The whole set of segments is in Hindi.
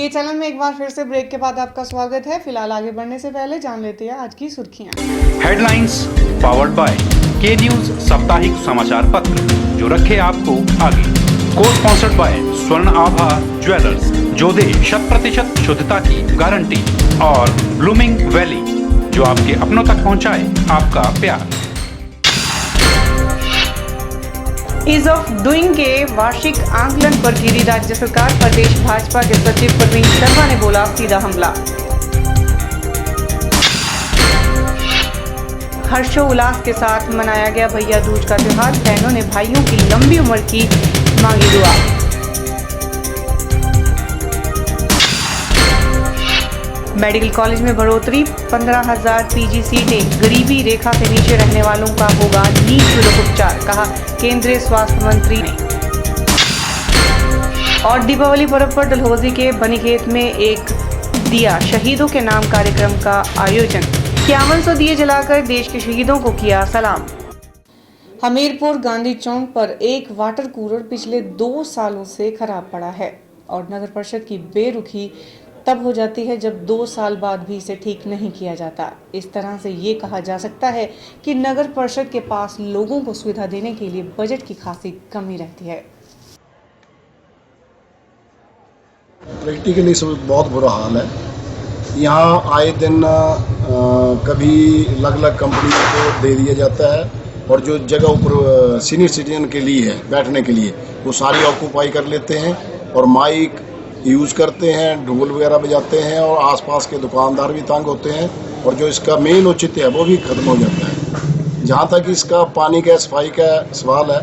के चैनल में एक बार फिर से ब्रेक के बाद आपका स्वागत है। फिलहाल आगे बढ़ने से पहले जान लेते हैं आज की सुर्खियां। हेडलाइंस पावर्ड बाय के न्यूज साप्ताहिक समाचार पत्र, जो रखे आपको आगे। को स्पॉन्सर्ड बाय स्वर्ण आभा ज्वेलर्स, जो दे 100% शुद्धता की गारंटी, और ब्लूमिंग वैली, जो आपके अपनों तक पहुंचाए आपका प्यार। ईज ऑफ डूइंग के वार्षिक आंकलन पर गिरी राज्य सरकार। प्रदेश भाजपा के सचिव प्रवीण शर्मा ने बोला सीधा हमला। हर्षोल्लास के साथ मनाया गया भैया दूज का त्योहार। बहनों ने भाइयों की लंबी उम्र की मांगी दुआ। मेडिकल कॉलेज में बढ़ोतरी, 15,000 पीजी सीटें। गरीबी रेखा से नीचे रहने वालों का होगा निःशुल्क उपचार, कहा केंद्रीय स्वास्थ्य मंत्री ने। और दीपावली पर्व पर डलहौजी के बनीखेत में एक दिया शहीदों के नाम कार्यक्रम का आयोजन। 5100 दिए जलाकर देश के शहीदों को किया सलाम। हमीरपुर गांधी चौक पर एक वाटर कूलर पिछले 2 सालों से खराब पड़ा है और नगर परिषद की बेरुखी तब हो जाती है जब 2 साल बाद भी इसे ठीक नहीं किया जाता। इस तरह से ये कहा जा सकता है कि नगर परिषद के पास लोगों को सुविधा देने के लिए बजट की खासी कमी रहती है। प्रैक्टिकली बहुत बुरा हाल है। यहाँ आए दिन कभी अलग अलग कंपनियों को दे दिया जाता है और जो जगह ऊपर सीनियर सिटीजन के लिए है बैठने के लिए, वो सारी ऑक्यूपाई कर लेते हैं और माइक यूज़ करते हैं, ढोल वगैरह बजाते हैं और आसपास के दुकानदार भी तंग होते हैं और जो इसका मेन औचित्य है वो भी खत्म हो जाता है। जहाँ तक इसका पानी का सफाई का सवाल है,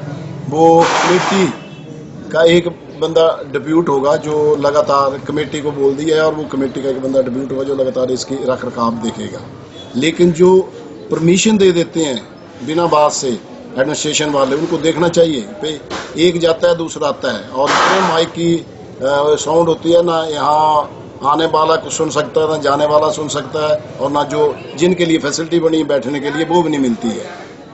वो कमेटी का एक बंदा डिप्यूट होगा जो लगातार कमेटी को बोल दिया है और वो कमेटी का एक बंदा डिप्यूट होगा जो लगातार इसकी रख रखाव देखेगा। लेकिन जो परमिशन दे देते हैं बिना बात से एडमिनिस्ट्रेशन वाले, उनको देखना चाहिए पे एक जाता है दूसरा आता है और इतने माइक की साउंड होती है, ना यहाँ आने वाला कुछ सुन सकता है, ना जाने वाला सुन सकता है, और ना जो जिनके लिए फैसिलिटी बनी बैठने के लिए वो भी नहीं मिलती है।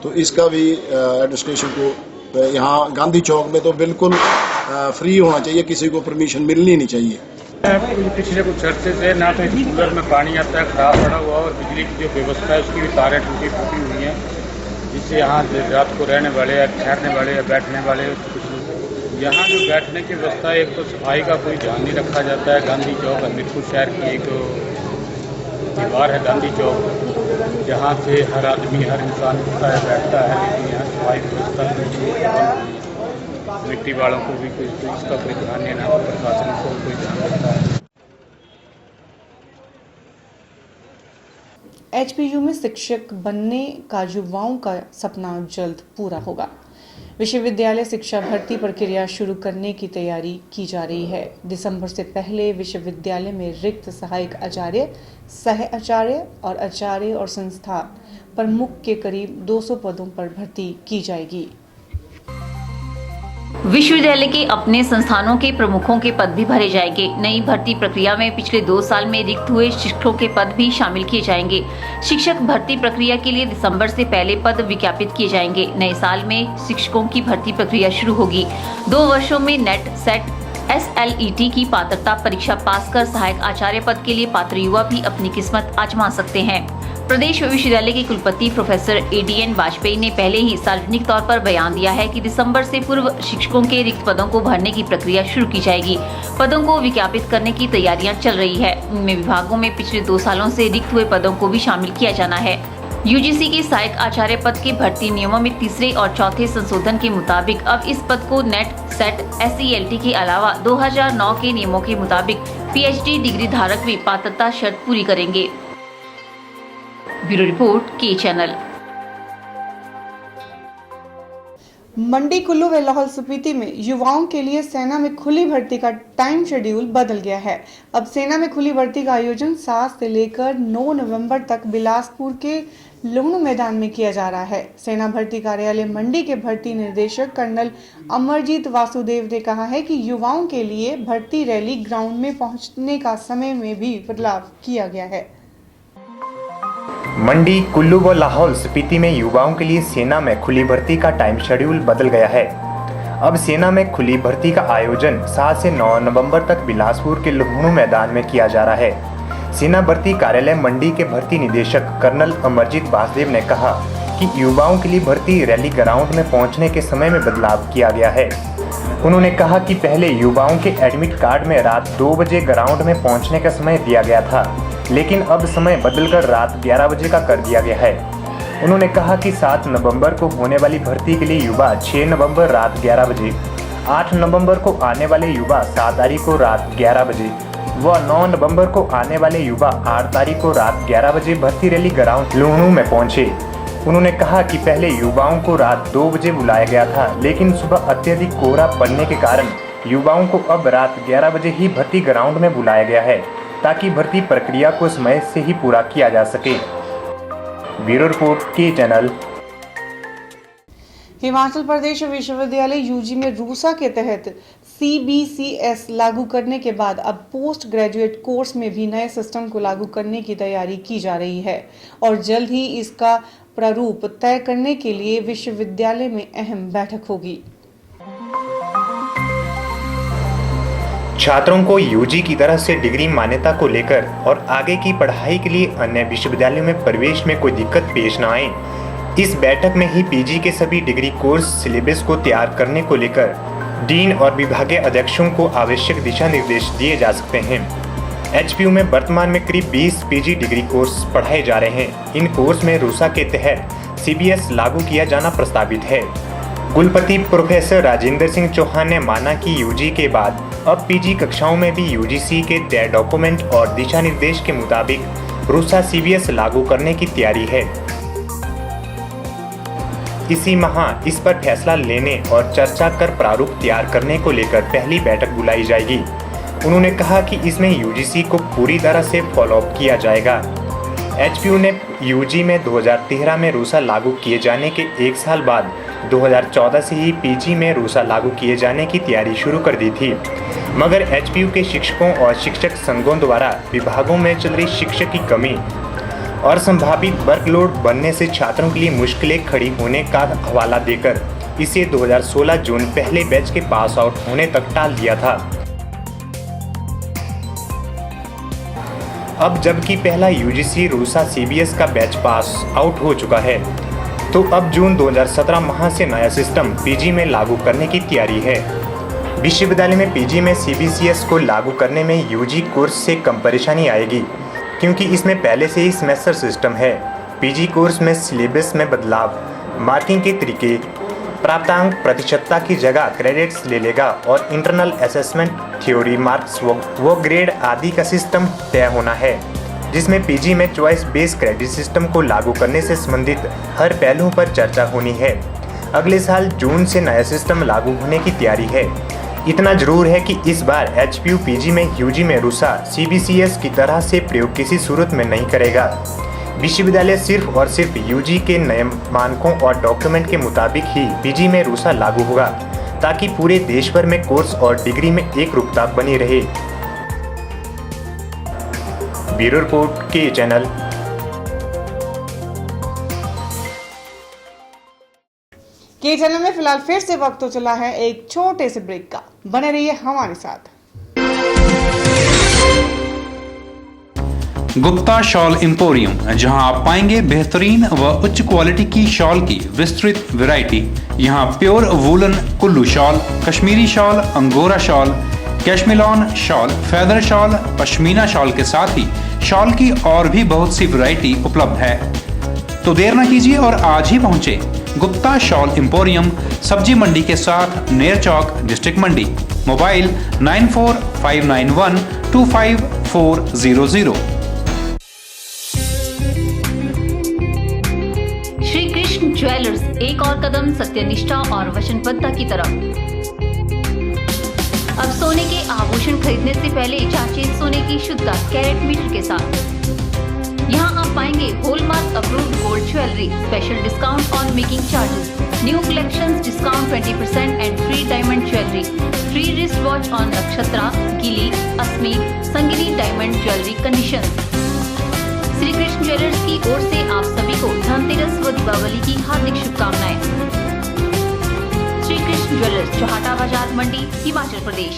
तो इसका भी एडमिनिस्ट्रेशन को यहाँ गांधी चौक में तो बिल्कुल फ्री होना चाहिए, किसी को परमिशन मिलनी नहीं चाहिए। पिछले कुछ अर्से से ना तो कूलर में पानी आता है खराब पड़ा हुआ और बिजली की जो व्यवस्था है उसकी भी तारें टूटी फूटी हुई हैं, जिससे यहाँ रात को रहने वाले या ठहरने वाले या बैठने वाले, यहाँ जो बैठने की व्यवस्था है, एक तो सफाई का कोई ध्यान नहीं रखा जाता है। गांधी चौक हमीरपुर शहर की एक दीवार है गांधी चौक, जहाँ से हर आदमी हर इंसान उठता है बैठता है, लेकिन यहाँ सफाई व्यवस्था मिट्टी वालों को भी कोई इसका कोई ध्यान नहीं है, प्रशासन को कोई ध्यान रखता है। एचपीयू में शिक्षक बनने का युवाओं का सपना जल्द पूरा होगा। विश्वविद्यालय शिक्षा भर्ती प्रक्रिया शुरू करने की तैयारी की जा रही है। दिसंबर से पहले विश्वविद्यालय में रिक्त सहायक आचार्य, सह आचार्य और आचार्य और संस्था प्रमुख के करीब 200 पदों पर भर्ती की जाएगी। विश्वविद्यालय के अपने संस्थानों के प्रमुखों के पद भी भरे जाएंगे। नई भर्ती प्रक्रिया में पिछले 2 साल में रिक्त हुए शिक्षकों के पद भी शामिल किए जाएंगे। शिक्षक भर्ती प्रक्रिया के लिए दिसंबर से पहले पद विज्ञापित किए जाएंगे। नए साल में शिक्षकों की भर्ती प्रक्रिया शुरू होगी। 2 वर्षों में नेट, सेट, SLET की पात्रता परीक्षा पास कर सहायक आचार्य पद के लिए पात्र युवा भी अपनी किस्मत आजमा सकते हैं। प्रदेश विश्वविद्यालय के कुलपति प्रोफेसर ADN वाजपेयी ने पहले ही सार्वजनिक तौर पर बयान दिया है कि दिसंबर से पूर्व शिक्षकों के रिक्त पदों को भरने की प्रक्रिया शुरू की जाएगी। पदों को विज्ञापित करने की तैयारियां चल रही है। इनमें विभागों में पिछले 2 सालों से रिक्त हुए पदों को भी शामिल किया जाना है। UGC के सहायक आचार्य पद के भर्ती नियमों में 3रे और 4थे संशोधन के मुताबिक अब इस पद को नेट, सेट, SELT के अलावा 2009 के नियमों के मुताबिक PhD डिग्री धारक भी पात्रता शर्त पूरी करेंगे। ब्यूरो रिपोर्ट के चैनल। मंडी, कुल्लू व लाहौल स्पीति में युवाओं के लिए सेना में खुली भर्ती का टाइम शेड्यूल बदल गया है। अब सेना में खुली भर्ती का आयोजन 7 से लेकर 9 नवंबर तक बिलासपुर के लुहणु मैदान में किया जा रहा है। सेना भर्ती कार्यालय मंडी के भर्ती निर्देशक कर्नल अमरजीत वासुदेव ने कहा है कि युवाओं के लिए भर्ती रैली ग्राउंड में पहुंचने का समय में भी बदलाव किया गया है। मंडी, कुल्लू व लाहौल स्पीति में युवाओं के लिए सेना में खुली भर्ती का टाइम शेड्यूल बदल गया है। अब सेना में खुली भर्ती का आयोजन 7 से 9 नवंबर तक बिलासपुर के लुहणू मैदान में किया जा रहा है। सेना भर्ती कार्यालय मंडी के भर्ती निदेशक कर्नल अमरजीत वासुदेव ने कहा कि युवाओं के लिए भर्ती रैली ग्राउंड में पहुंचने के समय में बदलाव किया गया है। उन्होंने कहा कि पहले युवाओं के एडमिट कार्ड में रात 2 बजे ग्राउंड में पहुंचने का समय दिया गया था, लेकिन अब समय बदलकर रात 11 बजे का कर दिया गया है। उन्होंने कहा कि 7 नवंबर को होने वाली भर्ती के लिए युवा 6 नवंबर रात 11 बजे, 8 नवंबर को आने वाले युवा 7 तारीख को रात 11 बजे व 9 नवंबर को आने वाले युवा 8 तारीख को रात 11 बजे भर्ती रैली ग्राउंड लुहणू में पहुंचे। उन्होंने कहा कि पहले युवाओं को रात 2 बजे बुलाया गया था, लेकिन सुबह अत्यधिक कोहरा पड़ने के कारण युवाओं को अब रात 11 बजे ही भर्ती ग्राउंड में बुलाया गया है, ताकि भर्ती प्रक्रिया को समय से ही पूरा किया जा सके। ब्यूरो रिपोर्ट के चैनल। हिमाचल प्रदेश विश्वविद्यालय यूजी में रूसा के तहत CBCS लागू करने के बाद अब पोस्ट ग्रेजुएट कोर्स में भी नए सिस्टम को लागू करने की तैयारी की जा रही है और जल्द ही इसका प्रारूप तय करने के लिए विश्वविद्यालय में अहम बैठक होगी। छात्रों को यूजी की तरफ से डिग्री मान्यता को लेकर और आगे की पढ़ाई के लिए अन्य विश्वविद्यालयों में प्रवेश में कोई दिक्कत पेश न आए, इस बैठक में ही पीजी के सभी डिग्री कोर्स सिलेबस को तैयार करने को लेकर डीन और विभागीय अध्यक्षों को आवश्यक दिशा निर्देश दिए जा सकते हैं। एचपीयू में वर्तमान में करीब 20 पीजी डिग्री कोर्स पढ़ाए जा रहे हैं। इन कोर्स में रूसा के तहत CBS लागू किया जाना प्रस्तावित है। कुलपति प्रोफेसर राजेंद्र सिंह चौहान ने माना कि यूजी के बाद अब पीजी कक्षाओं में भी यूजीसी के तय डॉक्यूमेंट और दिशा निर्देश के मुताबिक रूसा CBS लागू करने की तैयारी है। इसी माह इस पर फैसला लेने और चर्चा कर प्रारूप तैयार करने को लेकर पहली बैठक बुलाई जाएगी। उन्होंने कहा कि इसमें यूजीसी को पूरी तरह से फॉलोअप किया जाएगा। एचपीयू ने यूजी में 2013 में रूसा लागू किए जाने के 1 साल बाद 2014 से ही पीजी में रूसा लागू किए जाने की तैयारी शुरू कर दी थी, मगर एचपीयू के शिक्षकों और शिक्षक संघों द्वारा विभागों में चल रही शिक्षक की कमी और संभावित वर्कलोड बनने से छात्रों के लिए मुश्किलें खड़ी होने का हवाला देकर इसे 2016 जून पहले बैच के पास आउट होने तक टाल दिया था। अब जबकि पहला यूजीसी रूसा CBS का बैच पास आउट हो चुका है, तो अब जून 2017 माह से नया सिस्टम पीजी में लागू करने की तैयारी है। विश्वविद्यालय में पीजी में CBCS को लागू करने में यूजी कोर्स से कम परेशानी आएगी, क्योंकि इसमें पहले से ही सेमेस्टर सिस्टम है। पीजी कोर्स में सिलेबस में बदलाव, मार्किंग के तरीके, प्राप्तांक प्रतिशतता की जगह क्रेडिट्स ले लेगा और इंटरनल असेसमेंट, थ्योरी मार्क्स वो ग्रेड आदि का सिस्टम तय होना है, जिसमें पीजी में चॉइस बेस्ड क्रेडिट सिस्टम को लागू करने से संबंधित हर पहलुओं पर चर्चा होनी है। अगले साल जून से नया सिस्टम लागू होने की तैयारी है। इतना जरूर है कि इस बार एचपीयू पीजी में यूजी में रूसा CBCS की तरह से प्रयोग किसी सूरत में नहीं करेगा। विश्वविद्यालय सिर्फ और सिर्फ यूजी के नए मानकों और डॉक्यूमेंट के मुताबिक ही पीजी में रूसा लागू होगा, ताकि पूरे देश भर में कोर्स और डिग्री में एक रूपता बनी रहे। ब्यूरो रिपोर्ट के चैनल। के चैनल में फिलहाल फिर से वक्त तो चला है एक छोटे से ब्रेक का। बने रहिए हमारे साथ। गुप्ता शॉल एम्पोरियम, जहां आप पाएंगे बेहतरीन व उच्च क्वालिटी की शॉल की विस्तृत वैरायटी। यहां pure woollen Kullu shawl, Kashmiri shawl, angora shawl, cashmilon shawl, feather shawl, pashmina shawl के साथ ही शॉल की और भी बहुत सी वैरायटी उपलब्ध है। तो देर न कीजिए और आज ही पहुंचे गुप्ता शॉल एम्पोरियम, सब्जी मंडी के साथ नेर चौक, डिस्ट्रिक्ट मंडी। मोबाइल 9459125400। श्री कृष्ण ज्वेलर्स, एक और कदम सत्यनिष्ठा और वचनबद्धता की तरफ। अब सोने के आभूषण खरीदने से पहले जांचें सोने की शुद्धता कैरेट मीटर के साथ। यहाँ आप पाएंगे hallmark approved gold jewellery, special discount on making charges, new collections discount 20% and free diamond jewellery, free wrist watch on Nakshatra, Gili, Asmi, Sangini diamond jewellery condition. Shri Krishna jewellers की ओर से आप सभी को धनतेरस व दीपावली की हार्दिक शुभकामनाएं। श्री कृष्ण ज्वेलर्स, चौहाटा बाजार मंडी, हिमाचल प्रदेश।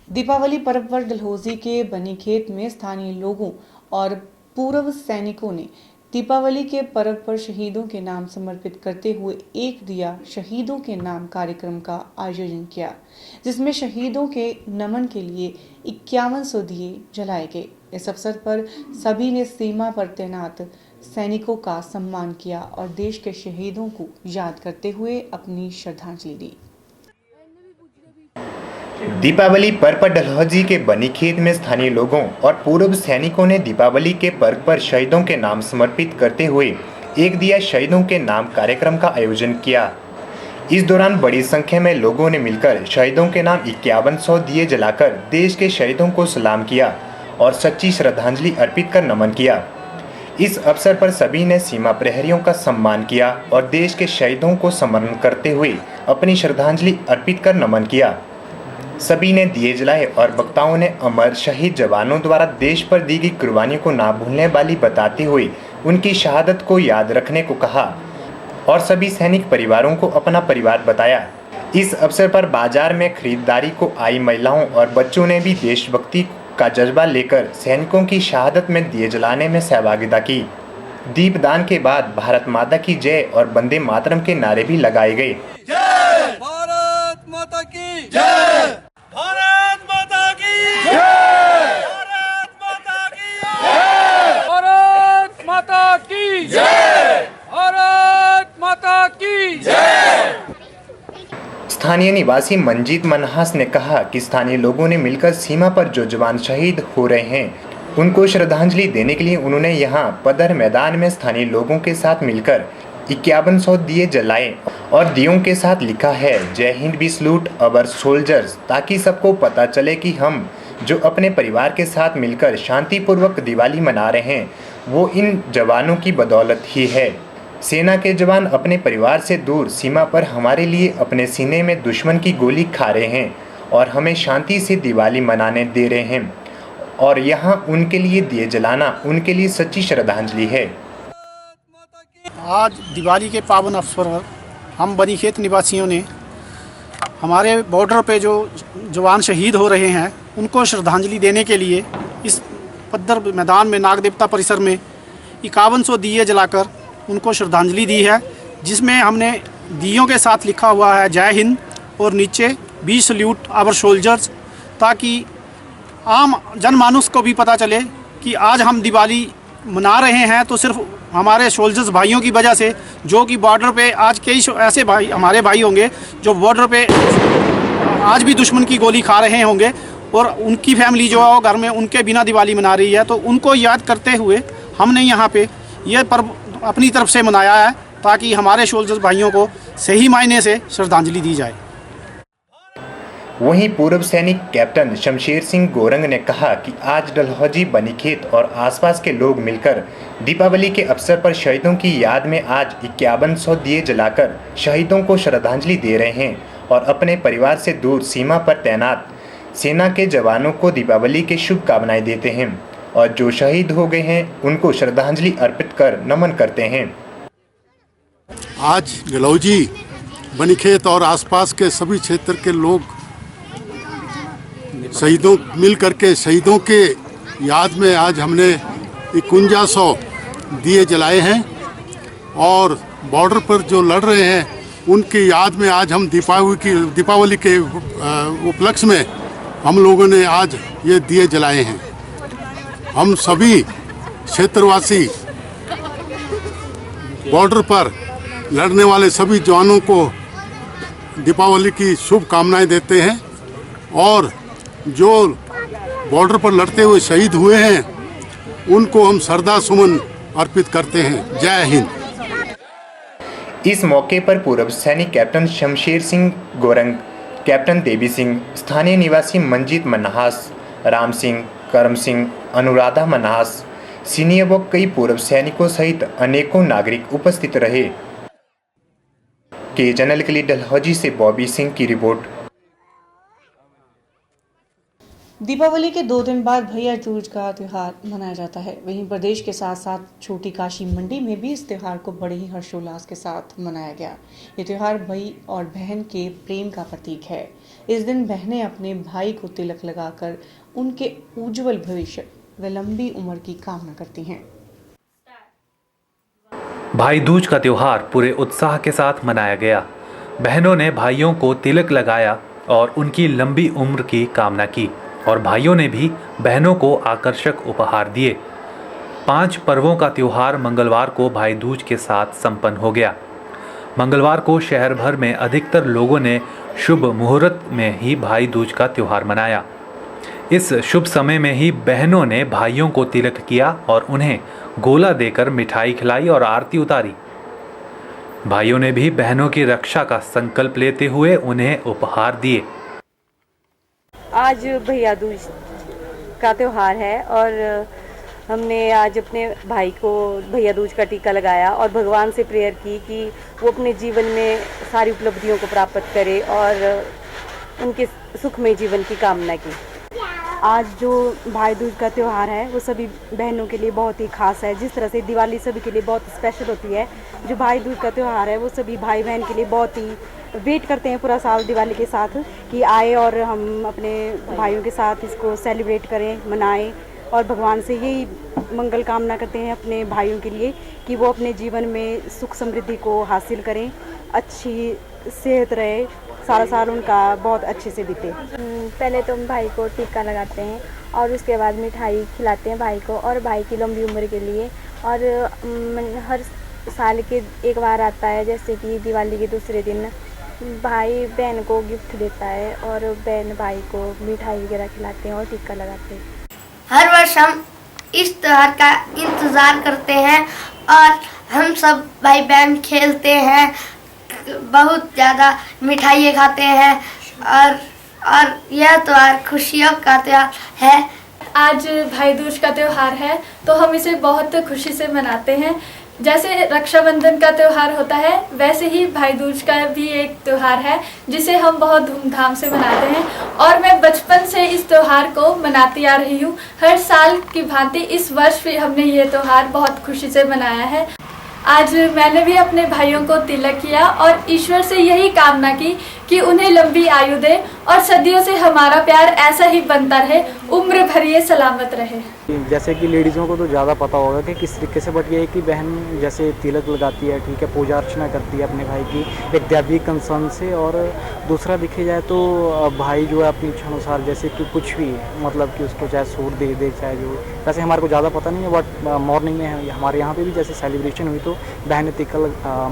दीपावली पर्व पर डलहौजी के बनीखेत में स्थानीय लोगों और पूर्व सैनिकों ने दीपावली के पर्व पर शहीदों के नाम समर्पित करते हुए एक दिया शहीदों के नाम कार्यक्रम का आयोजन किया, जिसमें शहीदों के नमन के लिए 5100 दिए जलाए गए। इस अवसर पर सभी ने सीमा पर तैनात सैनिकों का सम्मान किया और देश के शहीदों को याद करते हुए अपनी श्रद्धांजलि दी। दीपावली पर्व पर डलहौजी के बनीखेत में स्थानीय लोगों और पूर्व सैनिकों ने दीपावली के पर्व पर शहीदों के नाम समर्पित करते हुए एक दिया शहीदों के नाम कार्यक्रम का आयोजन किया। इस दौरान बड़ी संख्या में लोगों ने मिलकर शहीदों के नाम 5100 दिए जलाकर देश के शहीदों को सलाम किया और सच्ची श्रद्धांजलि अर्पित कर नमन किया। इस अवसर पर सभी ने सीमा प्रहरियों का सम्मान किया और देश के शहीदों को स्मरण करते हुए अपनी श्रद्धांजलि अर्पित कर नमन किया। सभी ने दिए जलाए और वक्ताओं ने अमर शहीद जवानों द्वारा देश पर दी गई कुर्बानी को ना भूलने वाली बताते हुए उनकी शहादत को याद रखने को कहा और सभी सैनिक परिवारों को अपना परिवार बताया। इस अवसर पर बाजार में खरीदारी को आई महिलाओं और बच्चों ने भी देशभक्ति का जज्बा लेकर सैनिकों की शहादत में दिए जलाने में सहभागिता की। दीपदान के बाद भारत माता की जय और वंदे मातरम के नारे भी लगाए गए। भारत माता की जय, भारत माता की जय, भारत माता की जय, भारत माता की जय, भारत माता की जय। स्थानीय निवासी मंजीत मनहास ने कहा कि स्थानीय लोगों ने मिलकर सीमा पर जो जवान शहीद हो रहे हैं उनको श्रद्धांजलि देने के लिए उन्होंने यहां पदर मैदान में स्थानीय लोगों के साथ मिलकर 5100 दिए जलाए और दियों के साथ लिखा है जय हिंद वी सैल्यूट अवर सोल्जर्स, ताकि सबको पता चले कि हम जो अपने परिवार के साथ मिलकर शांतिपूर्वक दिवाली मना रहे हैं वो इन जवानों की बदौलत ही है। सेना के जवान अपने परिवार से दूर सीमा पर हमारे लिए अपने सीने में दुश्मन की गोली खा रहे हैं और हमें शांति से दिवाली मनाने दे रहे हैं और यहाँ उनके लिए दिए जलाना उनके लिए सच्ची श्रद्धांजलि है। आज दिवाली के पावन अवसर पर हम बनीखेत निवासियों ने हमारे बॉर्डर पे जो जवान शहीद हो रहे हैं उनको श्रद्धांजलि देने के लिए इस पद्दर मैदान में नाग देवता परिसर में 5100 दिए जलाकर उनको श्रद्धांजलि दी है, जिसमें हमने दियों के साथ लिखा हुआ है जय हिंद और नीचे वी सैल्यूट आवर सोल्जर्स, ताकि आम जनमानस को भी पता चले कि आज हम दिवाली मना रहे हैं तो सिर्फ हमारे सोल्जर्स भाइयों की वजह से, जो कि बॉर्डर पे आज कई ऐसे भाई हमारे भाई होंगे जो बॉर्डर पे आज भी दुश्मन की गोली खा रहे होंगे और उनकी फैमिली जो है वो घर में उनके बिना दिवाली मना रही है। तो उनको याद करते हुए हमने यहाँ पे ये पर्व अपनी तरफ से मनाया है ताकि हमारे सोल्जर्स भाइयों को सही मायने से श्रद्धांजलि दी जाए। वहीं पूर्व सैनिक कैप्टन शमशेर सिंह गोरंग ने कहा कि आज डलहौजी बनीखेत और आसपास के लोग मिलकर दीपावली के अवसर पर शहीदों की याद में आज 5100 दिए जलाकर शहीदों को श्रद्धांजलि दे रहे हैं और अपने परिवार से दूर सीमा पर तैनात सेना के जवानों को दीपावली की शुभकामनाएं देते हैं और जो शहीद हो गए हैं उनको श्रद्धांजलि अर्पित कर नमन करते हैं। आज डलहौजी बनीखेत और आसपास के सभी क्षेत्र के लोग शहीदों मिल करके शहीदों के याद में आज हमने 5100 दिए जलाए हैं और बॉर्डर पर जो लड़ रहे हैं उनकी याद में आज हम दीपावली के उपलक्ष्य में हम लोगों ने आज ये दिए जलाए हैं। हम सभी क्षेत्रवासी बॉर्डर पर लड़ने वाले सभी जवानों को दीपावली की शुभकामनाएं देते हैं और जो बॉर्डर पर लड़ते हुए शहीद हुए हैं उनको हम श्रद्धा सुमन अर्पित करते हैं। जय हिंद। इस मौके पर पूर्व सैनिक कैप्टन शमशेर सिंह गोरंग, कैप्टन देवी सिंह, स्थानीय निवासी मंजीत मनहास, राम सिंह, करम सिंह, अनुराधा मनहास, सीनियर व कई पूर्व सैनिकों सहित अनेकों नागरिक उपस्थित रहे। के चैनल के लिए डलहौजी से बॉबी सिंह की रिपोर्ट। दीपावली के 2 दिन बाद भैया दूज का त्यौहार मनाया जाता है। वहीं प्रदेश के साथ साथ छोटी काशी मंडी में भी इस त्यौहार को बड़े ही हर्षोल्लास के साथ मनाया गया। ये त्यौहार भाई और बहन के प्रेम का प्रतीक है। इस दिन बहनें अपने भाई को तिलक लगाकर उनके उज्जवल भविष्य व लंबी उम्र की कामना करती हैं। भाई दूज का त्यौहार पूरे उत्साह के साथ मनाया गया। बहनों ने भाइयों को तिलक लगाया और उनकी लंबी उम्र की कामना की और भाइयों ने भी बहनों को आकर्षक उपहार दिए। 5 पर्वों का त्यौहार मंगलवार को भाई दूज के साथ संपन्न हो गया। मंगलवार को शहर भर में अधिकतर लोगों ने शुभ मुहूर्त में ही भाई दूज का त्यौहार मनाया। इस शुभ समय में ही बहनों ने भाइयों को तिलक किया और उन्हें गोला देकर मिठाई खिलाई और आरती उतारी। भाइयों ने भी बहनों की रक्षा का संकल्प लेते हुए उन्हें उपहार दिए। आज भैया दूज का त्यौहार है और हमने आज अपने भाई को भैया दूज का टीका लगाया और भगवान से प्रेयर की कि वो अपने जीवन में सारी उपलब्धियों को प्राप्त करे और उनके सुखमय जीवन की कामना की। आज जो भाई दूज का त्यौहार है वो सभी बहनों के लिए बहुत ही खास है। जिस तरह से दिवाली सभी के लिए बहुत स्पेशल होती है, जो भाई दूज का त्यौहार है वो सभी भाई बहन के लिए बहुत ही वेट करते हैं पूरा साल दिवाली के साथ कि आए और हम अपने भाइयों के साथ इसको सेलिब्रेट करें, मनाएं और भगवान से यही मंगल कामना करते हैं अपने भाइयों के लिए कि वो अपने जीवन में सुख समृद्धि को हासिल करें, अच्छी सेहत रहे, सारा साल उनका बहुत अच्छे से बीते। पहले तो हम भाई को टीका लगाते हैं और उसके बाद मिठाई खिलाते हैं भाई को और भाई की लंबी उम्र के लिए। और हर साल के एक बार आता है जैसे कि दिवाली के दूसरे दिन भाई बहन को गिफ्ट देता है और बहन भाई को मिठाई वगैरह खिलाते हैं और टीका लगाते हैं। हर वर्ष हम इस त्यौहार का इंतज़ार करते हैं और हम सब भाई बहन खेलते हैं, बहुत ज़्यादा मिठाइयाँ खाते हैं और यह त्यौहार खुशियों का त्यौहार है। आज भाई दूज का त्यौहार है तो हम इसे बहुत खुशी से मनाते हैं। जैसे रक्षाबंधन का त्यौहार होता है वैसे ही भाई दूज का भी एक त्यौहार है जिसे हम बहुत धूमधाम से मनाते हैं और मैं बचपन से इस त्यौहार को मनाती आ रही हूँ। हर साल की भांति इस वर्ष भी हमने ये त्यौहार बहुत खुशी से मनाया है। आज मैंने भी अपने भाइयों को तिलक किया और ईश्वर से यही कामना की कि उन्हें लंबी आयु दे और सदियों से हमारा प्यार ऐसा ही बनता रहे, उम्र भर ये सलामत रहे। जैसे कि लेडीज़ों को तो ज़्यादा पता होगा कि किस तरीके से, बट ये है कि बहन जैसे तिलक लगाती है, ठीक है, पूजा अर्चना करती है अपने भाई की एक दैवीय कंसर्न से। और दूसरा देखा जाए तो भाई जो है अपनी इच्छा अनुसार जैसे कि कुछ भी मतलब कि उसको चाहे सूट दे दे चाहे जो, वैसे हमारे को ज़्यादा पता नहीं है, बट मॉर्निंग में हमारे यहाँ पे भी जैसे सेलिब्रेशन हुई तो बहन ने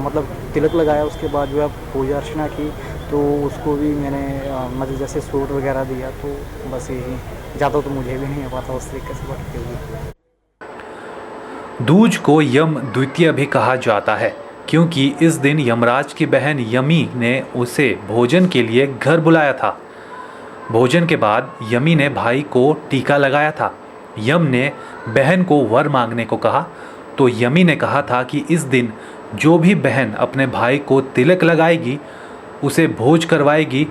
मतलब तिलक लगाया, उसके बाद जो है पूजा अर्चना की तो उसको भी मैंने मतलब जैसे सूट वगैरह दिया। तो बस यही, ज़्यादा तो मुझे भी नहीं पता उस तरीके से बढ़ते हुए। दूज को यम द्वितीय भी कहा जाता है क्योंकि इस दिन यमराज की बहन यमी ने उसे भोजन के लिए घर बुलाया था। भोजन के बाद यमी ने भाई को टीका लगाया था। यम ने बहन को वर मांगने को कहा तो यमी ने कहा था कि इस दिन जो भी बहन अपने भाई को तिलक लगाएगी, उसे भोज करवाएगी,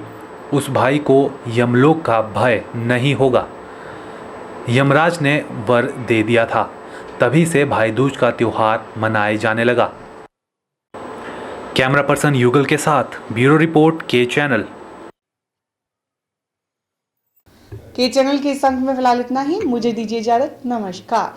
उस भाई को यमलोक का भय नहीं होगा। यमराज ने वर दे दिया था, तभी से भाई दूज का त्यौहार मनाए जाने लगा। कैमरा पर्सन युगल के साथ ब्यूरो रिपोर्ट के चैनल। के चैनल के इस अंक में फिलहाल इतना ही। मुझे दीजिए इजाजत। नमस्कार।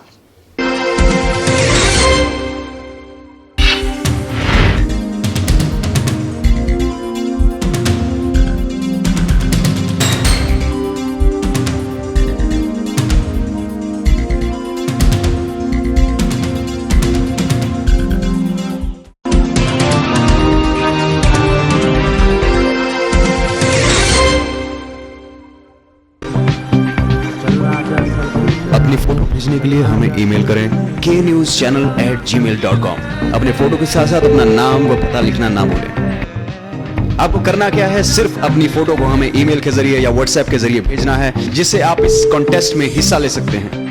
अपनी फोटो भेजने के लिए हमें ईमेल करें knewschannel@gmail.com। अपने फोटो के साथ साथ अपना नाम व पता लिखना ना भूलें। आपको करना क्या है, सिर्फ अपनी फोटो को हमें ईमेल के जरिए या व्हाट्सएप के जरिए भेजना है, जिससे आप इस कॉन्टेस्ट में हिस्सा ले सकते हैं।